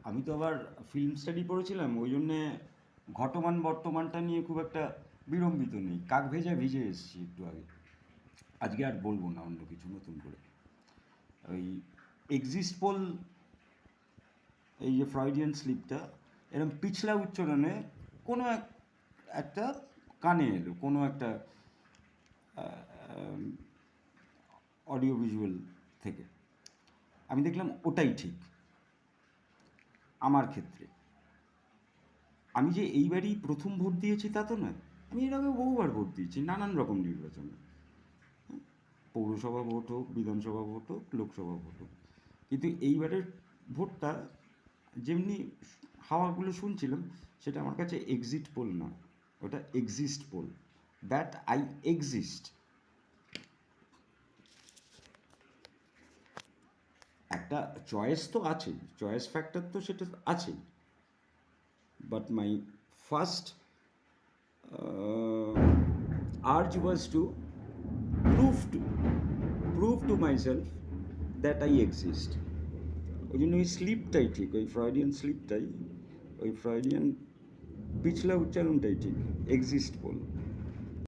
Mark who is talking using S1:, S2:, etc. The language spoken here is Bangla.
S1: আমি তো আবার ফিল্ম স্টাডি পড়েছিলাম, ওই জন্যে ঘটমান বর্তমানটা নিয়ে খুব একটা বিড়ম্বিত নেই। কাক ভেজা ভিজে এসেছি একটু আগে। আজকে আর বলবো না অন্য কিছু নতুন করে। ওই এক্সিস্ট পোল, এই যে ফ্রয়েডিয়ান স্লিপটা এরকম পিছলা উচ্চারণে কোনো একটা কানে এলো, কোনো একটা অডিও ভিজুয়াল থেকে। আমি দেখলাম ওটাই ঠিক আমার ক্ষেত্রে। আমি যে এইবারই প্রথম ভোট দিয়েছি তা তো নয়, আমি এর আগে বহুবার ভোট দিয়েছি নানান রকম নির্বাচনে। পৌরসভা ভোট হোক, বিধানসভা ভোট হোক, লোকসভা ভোট হোক। কিন্তু এইবারের ভোটটা যেমনি হাওয়াগুলো শুনছিলাম, সেটা আমার কাছে এক্সিট পোল না, ওটা exist poll. That I exist. একটা চয়েস তো আছেই, চয়েস ফ্যাক্টর তো সেটা আছেই। But my first urge was to prove to prove to myself that I exist. ওই জন্য ওই স্লিপটাই ঠিক, ওই ফ্রয়েডিয়ান স্লিপটাই, ওই ফ্রয়েডিয়ান পিছলা উচ্চারণটাই ঠিক, এক্সিস্ট বল।